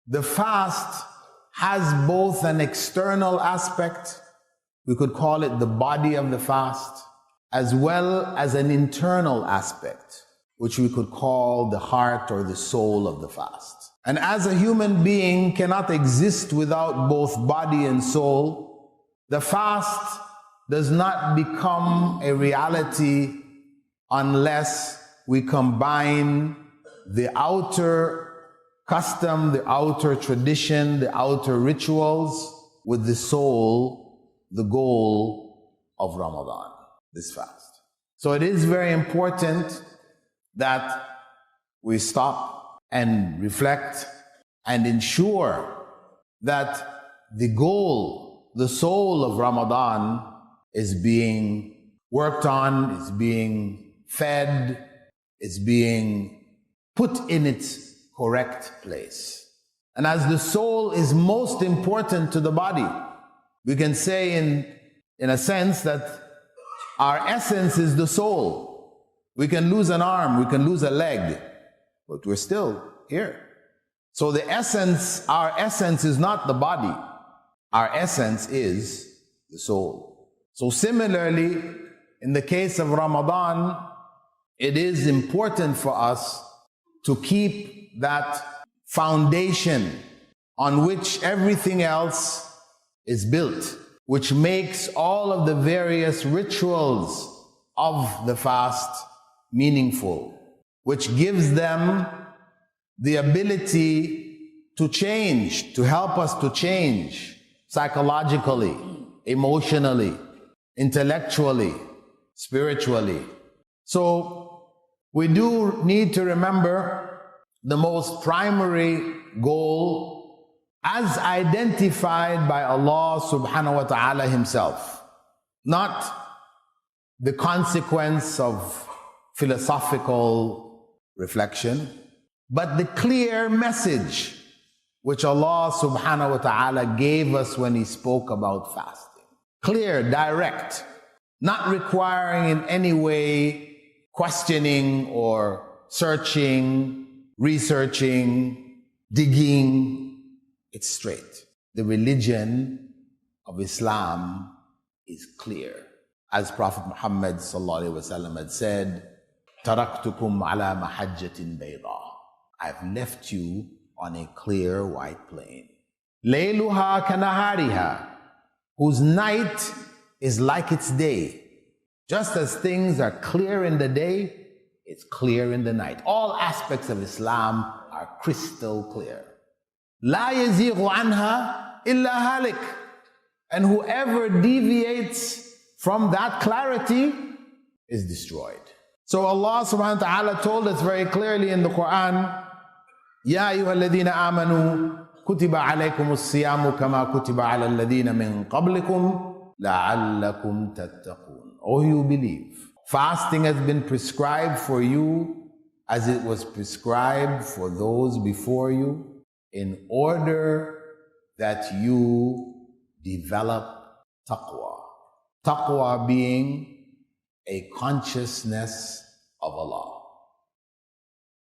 The fast has both an external aspect, we could call it the body of the fast, as well as an internal aspect, which we could call the heart or the soul of the fast. And as a human being cannot exist without both body and soul, the fast does not become a reality unless we combine the outer custom, the outer tradition, the outer rituals with the soul, the goal of Ramadan, this fast. So it is very important that we stop and reflect and ensure that the goal, the soul of Ramadan is being worked on, is being fed, is being put in its correct place. And as the soul is most important to the body, we can say in a sense that our essence is the soul. We can lose an arm, we can lose a leg, but we're still here. So the essence, our essence is not the body. Our essence is the soul. So similarly, in the case of Ramadan, it is important for us to keep that foundation on which everything else is built, which makes all of the various rituals of the fast meaningful, which gives them the ability to change, to help us to change psychologically, emotionally, intellectually, spiritually. So we do need to remember the most primary goal as identified by Allah subhanahu wa ta'ala himself, not the consequence of philosophical reflection, but the clear message which Allah subhanahu wa ta'ala gave us when he spoke about fasting. Clear, direct, not requiring in any way questioning or searching, researching, digging. It's straight. The religion of Islam is clear. As Prophet Muhammad sallallahu alaihi wasallam had said, "Taraktukum ala mahajjatin bayda." I've left you on a clear white plain. Layluha kanahariha, whose night is like its day. Just as things are clear in the day, it's clear in the night. All aspects of Islam are crystal clear. La yazighu anha illa halik. And whoever deviates from that clarity is destroyed. So Allah subhanahu wa ta'ala told us very clearly in the Quran, Ya ayyuha alladhina amanu kutiba alaykumus siyamu kama kutiba ala alladhina min qablikum la'allakum tattaqun. O you believe, fasting has been prescribed for you as it was prescribed for those before you, in order that you develop taqwa. Taqwa being a consciousness of Allah.